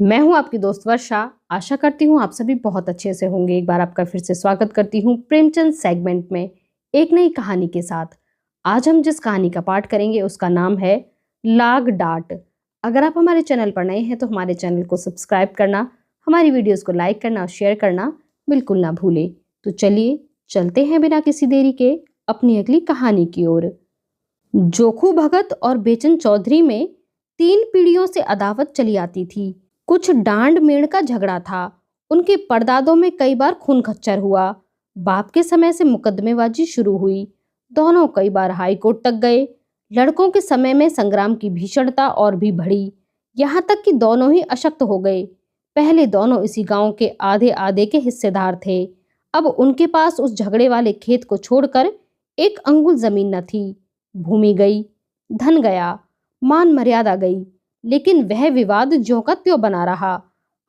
मैं हूं आपकी दोस्त वर्षा। आशा करती हूं आप सभी बहुत अच्छे से होंगे। एक बार आपका फिर से स्वागत करती हूं प्रेमचंद सेगमेंट में एक नई कहानी के साथ। आज हम जिस कहानी का पाठ करेंगे उसका नाम है लाग डांट। अगर आप हमारे चैनल पर नए हैं तो हमारे चैनल को सब्सक्राइब करना, हमारी वीडियोस को लाइक करना और शेयर करना बिल्कुल ना भूलें। तो चलिए चलते हैं बिना किसी देरी के अपनी अगली कहानी की ओर। जोखू भगत और बेचन चौधरी में 3 पीढ़ियों से अदावत चली आती थी। कुछ डांड मेड़ का झगड़ा था। उनके परदादों में कई बार खून खच्चर हुआ। बाप के समय से मुकदमेबाजी शुरू हुई। दोनों कई बार हाई कोर्ट तक गए। लड़कों के समय में संग्राम की भीषणता और भी बढ़ी, यहाँ तक कि दोनों ही अशक्त हो गए। पहले दोनों इसी गांव के आधे आधे के हिस्सेदार थे। अब उनके पास उस झगड़े वाले खेत को छोड़कर एक अंगुल जमीन न थी। भूमि गई, धन गया, मान मर्यादा गई, लेकिन वह विवाद ज्यों का त्यों बना रहा।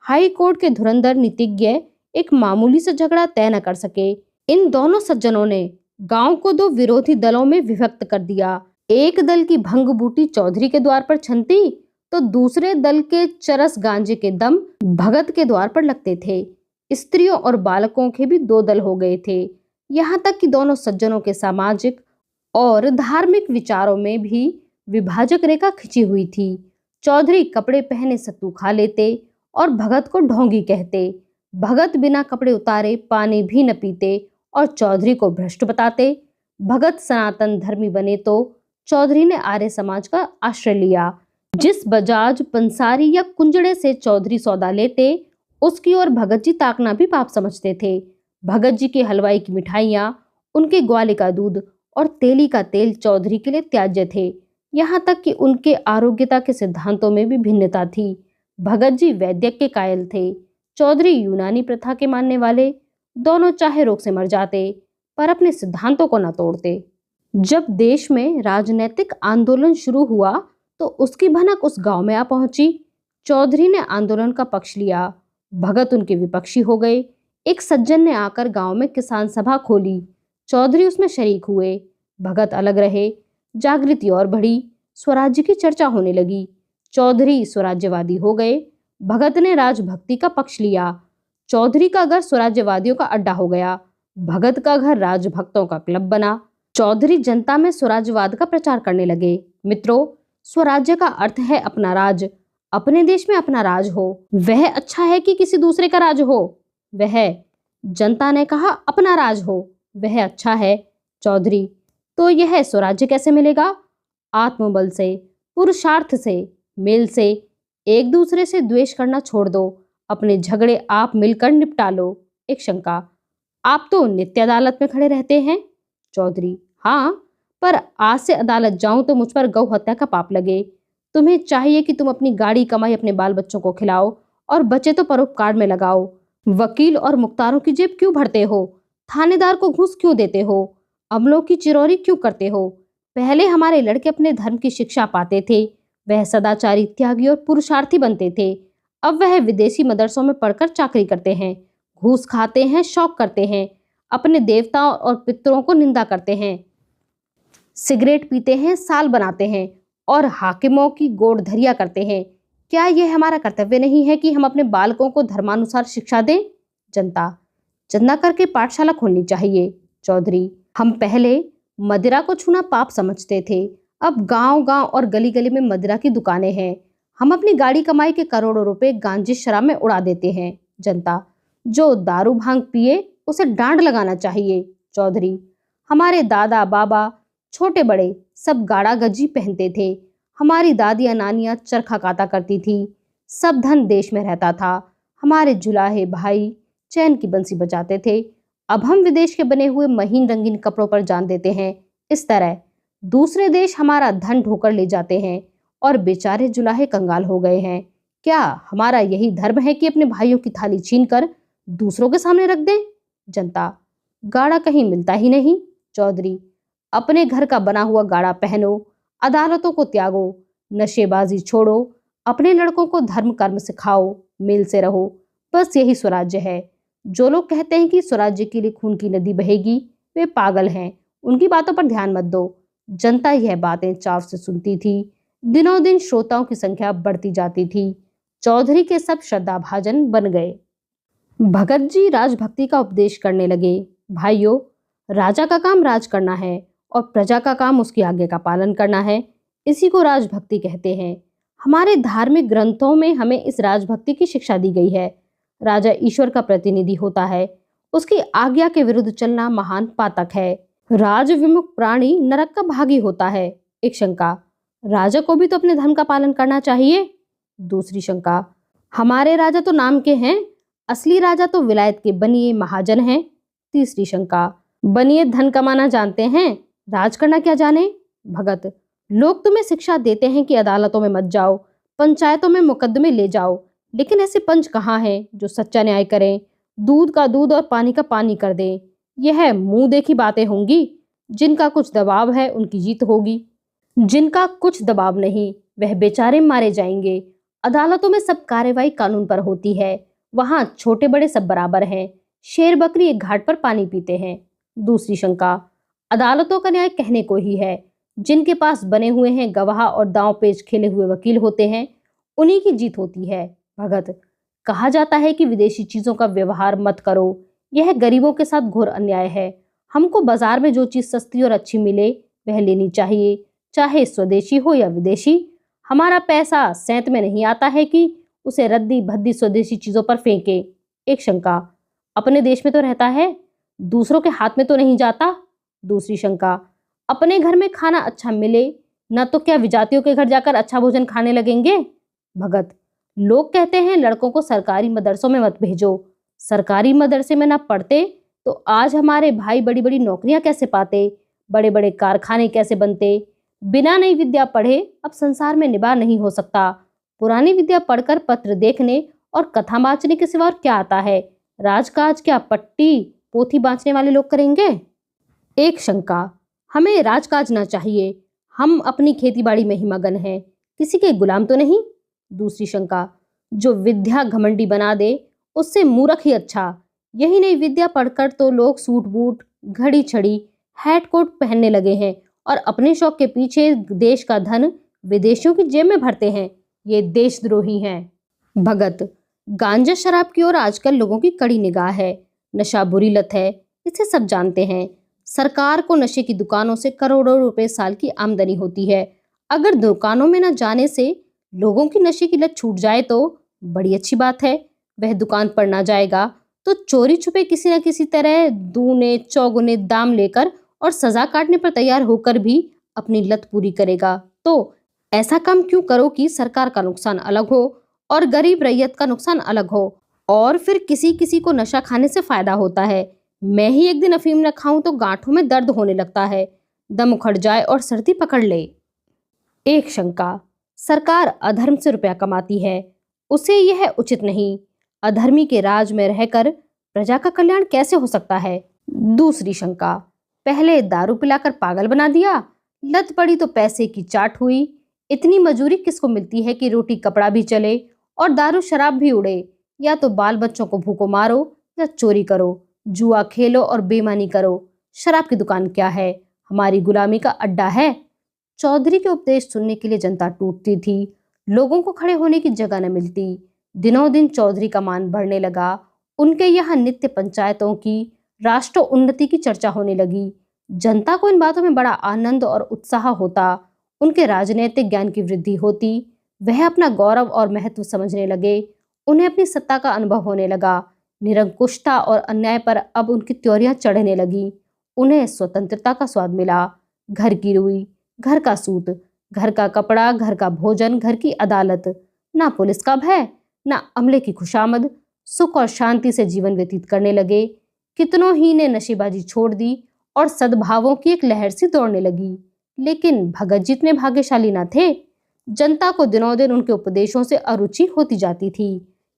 हाई कोर्ट के धुरंधर नीतिज्ञ एक मामूली सा झगड़ा तय न कर सके। इन दोनों सज्जनों ने गांव को दो विरोधी दलों में विभक्त कर दिया। एक दल की भंग बूटी चौधरी के द्वार पर छनती तो दूसरे दल के चरस गांजे के दम भगत के द्वार पर लगते थे। स्त्रियों और बालकों के भी दो दल हो गए थे। यहाँ तक कि दोनों सज्जनों के सामाजिक और धार्मिक विचारों में भी विभाजक रेखा खिंची हुई थी। चौधरी कपड़े पहने सत्तू खा लेते और भगत को ढोंगी कहते। भगत बिना कपड़े उतारे पानी भी न पीते और चौधरी को भ्रष्ट बताते। भगत सनातन धर्मी बने तो चौधरी ने आर्य समाज का आश्रय लिया। जिस बजाज पंसारी या कुंजड़े से चौधरी सौदा लेते उसकी ओर भगत जी ताकना भी पाप समझते थे। भगत जी के हलवाई की मिठाइयाँ, उनके ग्वाले का दूध और तेली का तेल चौधरी के लिए त्याज्य थे। यहाँ तक कि उनके आरोग्यता के सिद्धांतों में भी भिन्नता थी। भगत जी वैद्यक के कायल थे, चौधरी यूनानी प्रथा के मानने वाले। दोनों चाहे रोग से मर जाते पर अपने सिद्धांतों को न तोड़ते। जब देश में राजनीतिक आंदोलन शुरू हुआ तो उसकी भनक उस गांव में आ पहुंची। चौधरी ने आंदोलन का पक्ष लिया, भगत उनके विपक्षी हो गए। एक सज्जन ने आकर गांव में किसान सभा खोली, चौधरी उसमें शरीक हुए। भगत अलग रहे। जागृति और बढ़ी, स्वराज्य की चर्चा होने लगी। चौधरी स्वराज्यवादी हो गए, भगत ने राजभक्ति का पक्ष लिया। चौधरी का घर स्वराज्यवादियों का अड्डा हो गया, भगत का घर राजभक्तों का क्लब बना। चौधरी जनता में स्वराज्यवाद का प्रचार करने लगे। मित्रों, स्वराज्य का अर्थ है अपना राज। अपने देश में अपना राज हो, वह अच्छा है कि किसी दूसरे का राज हो? वह जनता ने कहा अपना राज हो, वह अच्छा है। चौधरी, तो यह स्वराज्य कैसे मिलेगा? आत्मबल से, पुरुषार्थ से, मेल से। एक दूसरे से द्वेष करना छोड़ दो, अपने झगड़े आप मिलकर निपटा लो। एक शंका, आप तो नित्य अदालत में खड़े रहते हैं। चौधरी, हाँ, पर आज से अदालत जाऊं तो मुझ पर गौ हत्या का पाप लगे। तुम्हें चाहिए कि तुम अपनी गाड़ी कमाई अपने बाल बच्चों को खिलाओ और बचे तो परोपकार में लगाओ। वकील और मुख्तारों की जेब क्यों भरते हो? थानेदार को घूस क्यों देते हो? अमलों की चिरौरी क्यों करते हो? पहले हमारे लड़के अपने धर्म की शिक्षा पाते थे, वह सदाचारी, त्यागी और पुरुषार्थी बनते थे। अब वह विदेशी मदरसों में पढ़कर चाकरी करते हैं, घूस खाते हैं, शौक करते हैं, अपने देवताओं और पितरों को निंदा करते हैं, सिगरेट पीते हैं, साल बनाते हैं और हाकिमों की गोड़धरिया करते हैं। क्या यह हमारा कर्तव्य नहीं है कि हम अपने बालकों को धर्मानुसार शिक्षा दें? जनता, चंदा करके पाठशाला खोलनी चाहिए। चौधरी, हम पहले मदिरा को छूना पाप समझते थे, अब गांव गांव और गली गली में मदिरा की दुकानें हैं। हम अपनी गाड़ी कमाई के करोड़ों रुपए गांजे शराब में उड़ा देते हैं। जनता, जो दारू भांग पिए उसे डांड लगाना चाहिए। चौधरी, हमारे दादा बाबा छोटे बड़े सब गाड़ा गज्जी पहनते थे, हमारी दादियां नानियां चरखा काता करती थी, सब धन देश में रहता था, हमारे जुलाहे भाई चैन की बंसी बजाते थे। अब हम विदेश के बने हुए महीन रंगीन कपड़ों पर जान देते हैं। इस तरह दूसरे देश हमारा धन ढोकर ले जाते हैं और बेचारे जुलाहे कंगाल हो गए हैं। क्या हमारा यही धर्म है कि अपने भाइयों की थाली छीनकर दूसरों के सामने रख दें? जनता, गाड़ा कहीं मिलता ही नहीं। चौधरी, अपने घर का बना हुआ गाड़ा पहनो, अदालतों को त्यागो, नशेबाजी छोड़ो, अपने लड़कों को धर्म कर्म सिखाओ, मेल से रहो। बस यही स्वराज्य है। जो लोग कहते हैं कि स्वराज्य के लिए खून की नदी बहेगी, वे पागल हैं, उनकी बातों पर ध्यान मत दो। जनता यह बातें चाव से सुनती थी। दिनों दिन श्रोताओं की संख्या बढ़ती जाती थी। चौधरी के सब श्रद्धाभाजन बन गए। भगत जी राजभक्ति का उपदेश करने लगे। भाइयों, राजा का काम राज करना है और प्रजा का काम उसकी आज्ञा का पालन करना है। इसी को राजभक्ति कहते हैं। हमारे धार्मिक ग्रंथों में हमें इस राजभक्ति की शिक्षा दी गई है। राजा ईश्वर का प्रतिनिधि होता है। उसकी आज्ञा के विरुद्ध चलना महान पातक है। राज विमुख प्राणी नरक का भागी होता है। एक शंका, राजा को भी तो अपने धर्म का पालन करना चाहिए। दूसरी शंका, हमारे राजा तो नाम के हैं, असली राजा तो विलायत के बनिए महाजन हैं। तीसरी शंका, बनिए धन कमाना जानते हैं, राज करना क्या जाने। भगत, लोग तुम्हें शिक्षा देते हैं कि अदालतों में मत जाओ, पंचायतों में मुकदमे ले जाओ, लेकिन ऐसे पंच कहाँ हैं जो सच्चा न्याय करें, दूध का दूध और पानी का पानी कर दें। यह मुंह देखी बातें होंगी। जिनका कुछ दबाव है उनकी जीत होगी, जिनका कुछ दबाव नहीं वह बेचारे मारे जाएंगे। अदालतों में सब कार्रवाई कानून पर होती है। वहां छोटे बड़े सब बराबर हैं। शेर बकरी एक घाट पर पानी पीते हैं। दूसरी शंका, अदालतों का न्याय कहने को ही है। जिनके पास बने हुए हैं गवाह और दांव पेच खेले हुए वकील होते हैं, उन्हीं की जीत होती है। भगत, कहा जाता है कि विदेशी चीजों का व्यवहार मत करो। यह गरीबों के साथ घोर अन्याय है। हमको बाजार में जो चीज सस्ती और अच्छी मिले वह लेनी चाहिए, चाहे स्वदेशी हो या विदेशी। हमारा पैसा सेंत में नहीं आता है कि उसे रद्दी भद्दी स्वदेशी चीजों पर फेंके। एक शंका, अपने देश में तो रहता है, दूसरों के हाथ में तो नहीं जाता। दूसरी शंका, अपने घर में खाना अच्छा मिले न तो क्या विजातियों के घर जाकर अच्छा भोजन खाने लगेंगे। भगत, लोग कहते हैं लड़कों को सरकारी मदरसों में मत भेजो। सरकारी मदरसे में ना पढ़ते तो आज हमारे भाई बड़ी बड़ी नौकरियां कैसे पाते, बड़े बड़े कारखाने कैसे बनते। बिना नई विद्या पढ़े अब संसार में निबाह नहीं हो सकता। पुरानी विद्या पढ़कर पत्र देखने और कथा बाँचने के सिवा और क्या आता है। राजकाज क्या पट्टी पोथी बाँचने वाले लोग करेंगे। एक शंका, हमें राजकाज ना चाहिए, हम अपनी खेतीबाड़ी में ही मगन हैं, किसी के गुलाम तो नहीं। दूसरी शंका, जो विद्या घमंडी बना दे उससे मूर्ख ही अच्छा। यही नहीं, विद्या पढ़कर तो लोग सूट बूट घड़ी छड़ी हैट कोट पहनने लगे हैं और अपने शौक के पीछे देश का धन विदेशियों की जेब में भरते हैं। ये देशद्रोही हैं। भगत, गांजा शराब की ओर आजकल लोगों की कड़ी निगाह है। नशा बुरी लत है, इसे सब जानते हैं। सरकार को नशे की दुकानों से करोड़ों रुपए साल की आमदनी होती है। अगर दुकानों में न जाने से लोगों की नशे की लत छूट जाए तो बड़ी अच्छी बात है। वह दुकान पर ना जाएगा तो चोरी छुपे किसी न किसी तरह दूने चौगुने दाम लेकर और सजा काटने पर तैयार होकर भी अपनी लत पूरी करेगा। तो ऐसा काम क्यों करो कि सरकार का नुकसान अलग हो और गरीब रैयत का नुकसान अलग हो। और फिर किसी किसी को नशा खाने से फायदा होता है। मैं ही एक दिन अफीम न खाऊं तो गांठों में दर्द होने लगता है, दम उखड़ जाए और सर्दी पकड़ ले। एक शंका, सरकार अधर्म से रुपया कमाती है, उसे यह उचित नहीं। अधर्मी के राज में रहकर प्रजा का कल्याण कैसे हो सकता है। दूसरी शंका, पहले दारू पिलाकर पागल बना दिया, लत पड़ी तो पैसे की चाट हुई। इतनी मजूरी किसको मिलती है कि रोटी कपड़ा भी चले और दारू शराब भी उड़े। या तो बाल बच्चों को भूखों मारो या चोरी करो, जुआ खेलो और बेईमानी करो। शराब की दुकान क्या है, हमारी गुलामी का अड्डा है। चौधरी के उपदेश सुनने के लिए जनता टूटती थी। लोगों को खड़े होने की जगह न मिलती। दिनों दिन चौधरी का मान बढ़ने लगा। उनके यहाँ नित्य पंचायतों की, राष्ट्र उन्नति की चर्चा होने लगी। जनता को इन बातों में बड़ा आनंद और उत्साह होता। उनके राजनीतिक ज्ञान की वृद्धि होती। वह अपना गौरव और महत्व समझने लगे। उन्हें अपनी सत्ता का अनुभव होने लगा। निरंकुशता और अन्याय पर अब उनकी त्योरियां चढ़ने लगी। उन्हें स्वतंत्रता का स्वाद मिला। घर की रुई, घर का सूत, घर का कपड़ा, घर का भोजन, घर की अदालत, ना पुलिस का भय, ना अमले की खुशामद। सुख और शांति से जीवन व्यतीत करने लगे। कितनों ही ने नशेबाजी छोड़ दी और सद्भावों की एक लहर सी दौड़ने लगी। लेकिन भगत जी इतने भाग्यशाली न थे। जनता को दिनों दिन उनके उपदेशों से अरुचि होती जाती थी।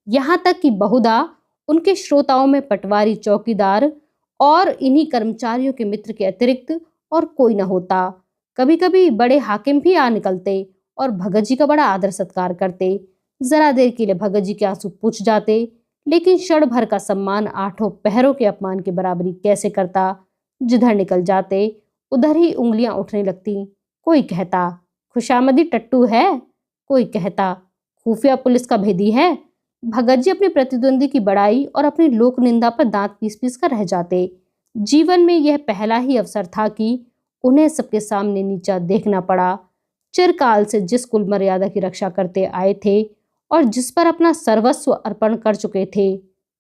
यहाँ तक कि बहुधा उनके श्रोताओं में पटवारी, चौकीदार और इन्हीं कर्मचारियों के मित्र के अतिरिक्त और कोई न होता। कभी कभी बड़े हाकिम भी आ निकलते और भगत जी का बड़ा आदर सत्कार करते। जरा देर के लिए भगत जी के आंसू पूछ जाते, लेकिन क्षण भर का सम्मान आठों पहरों के अपमान की बराबरी कैसे करता। जिधर निकल जाते उधर ही उंगलियां उठने लगती। कोई कहता खुशामदी टट्टू है, कोई कहता खुफिया पुलिस का भेदी है। भगत जी अपने प्रतिद्वंदी की बड़ाई और अपनी लोक निंदा पर दांत पीस पीस कर रह जाते। जीवन में यह पहला ही अवसर था कि उन्हें सबके सामने नीचा देखना पड़ा। चिरकाल से जिस कुल मर्यादा की रक्षा करते आए थे और जिस पर अपना सर्वस्व अर्पण कर चुके थे,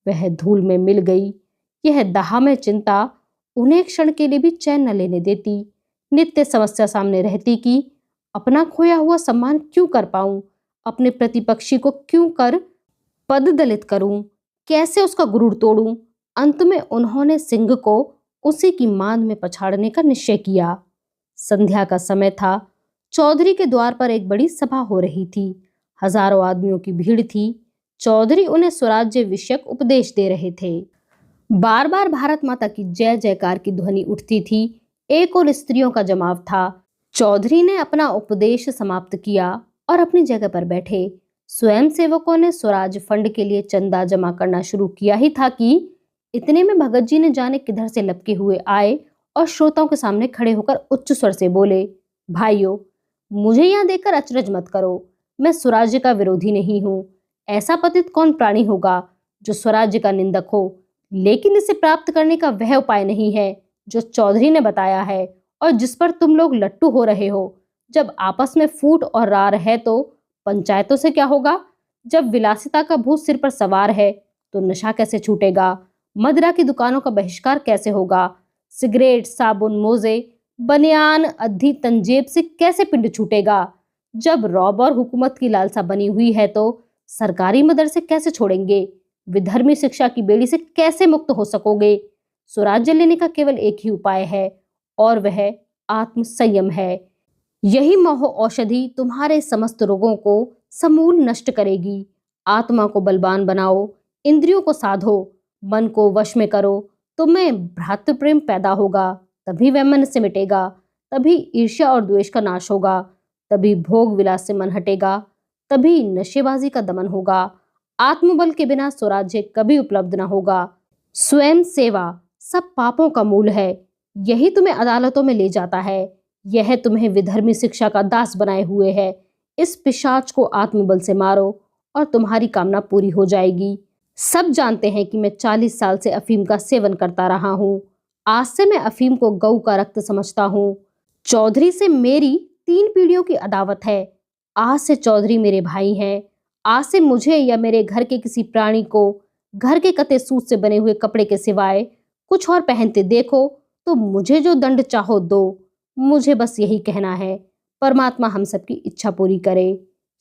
वह धूल में मिल गई। यह दाह में चिंता उन्हें एक क्षण के लिए भी चैन न लेने देती। नित्य समस्या सामने रहती कि अपना खोया हुआ सम्मान क्यों कर पाऊं, अपने प्रतिपक्षी को क्यों कर पद दलित करूं, कैसे उसका गुरूर तोड़ूं। अंत में उन्होंने सिंह को उसी की मांद में पछाड़ने का निश्चय किया। संध्या का समय था। चौधरी के द्वार पर एक बड़ी सभा हो रही थी। हजारों आदमियों की भीड़ थी। चौधरी उन्हें स्वराज्य विषयक उपदेश दे रहे थे। बार बार भारत माता की जय जयकार की ध्वनि उठती थी। एक और स्त्रियों का जमाव था। चौधरी ने अपना उपदेश समाप्त किया और अपनी जगह पर बैठे। स्वयं सेवकों ने स्वराज फंड के लिए चंदा जमा करना शुरू किया ही था कि इतने में भगत जी ने जाने किधर से लपके हुए आए और श्रोताओं के सामने खड़े होकर उच्च स्वर से बोले, भाइयों, मुझे यहाँ देखकर अचरज मत करो। मैं स्वराज्य का विरोधी नहीं हूँ। ऐसा पतित कौन प्राणी होगा जो स्वराज्य का निंदक हो, लेकिन इसे प्राप्त करने का वह उपाय नहीं है जो चौधरी ने बताया है और जिस पर तुम लोग लट्टू हो रहे हो। जब आपस में फूट और रार है तो पंचायतों से क्या होगा? जब विलासिता का भूत सिर पर सवार है तो नशा कैसे छूटेगा? मदिरा की दुकानों का बहिष्कार कैसे होगा? सिगरेट, साबुन, मोजे, बनियान, अद्धी तंजेब से कैसे पिंड छूटेगा? जब रौब और हुकूमत की लालसा बनी हुई है तो सरकारी मदरसे कैसे छोड़ेंगे? विधर्मी शिक्षा की बेड़ी से कैसे मुक्त हो सकोगे? स्वराज्य लेने का केवल एक ही उपाय है और वह आत्म संयम है। यही मोह औषधि तुम्हारे समस्त रोगों को समूल नष्ट करेगी। आत्मा को बलवान बनाओ, इंद्रियों को साधो, मन को वश में करो, तुम्हें भ्रातृ प्रेम पैदा होगा, तभी वह मन से मिटेगा, तभी ईर्ष्या और द्वेष का नाश होगा, तभी भोग विलास से मन हटेगा, तभी नशेबाजी का दमन होगा। आत्मबल के बिना स्वराज्य कभी उपलब्ध न होगा। स्वयं सेवा सब पापों का मूल है। यही तुम्हें अदालतों में ले जाता है। यह तुम्हें विधर्मी शिक्षा का दास बनाए हुए है। इस पिशाच को आत्मबल से मारो और तुम्हारी कामना पूरी हो जाएगी। सब जानते हैं कि मैं 40 साल से अफीम का सेवन करता रहा हूँ। आज से मैं अफीम को गऊ का रक्त समझता हूँ। चौधरी से मेरी 3 पीढ़ियों की अदावत है। आज से चौधरी मेरे भाई हैं। आज से मुझे या मेरे घर के किसी प्राणी को घर के कते सूत से बने हुए कपड़े के सिवाय कुछ और पहनते देखो तो मुझे जो दंड चाहो दो। मुझे बस यही कहना है। परमात्मा हम सबकी इच्छा पूरी करे।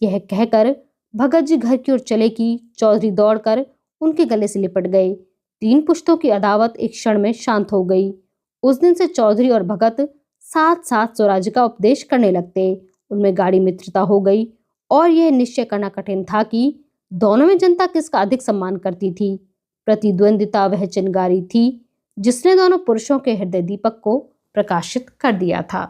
यह कहकर भगत जी घर की ओर चले कि चौधरी दौड़कर उनके गले से लिपट गए। 3 पुश्तों की अदावत एक क्षण में शांत हो गई। उस दिन से चौधरी और भगत साथ साथ स्वराज्य का उपदेश करने लगते। उनमें गाढ़ी मित्रता हो गई और यह निश्चय करना कठिन था कि दोनों में जनता किसका अधिक सम्मान करती थी। प्रतिद्वंदिता वह चिंगारी थी जिसने दोनों पुरुषों के हृदय दीपक को प्रकाशित कर दिया था।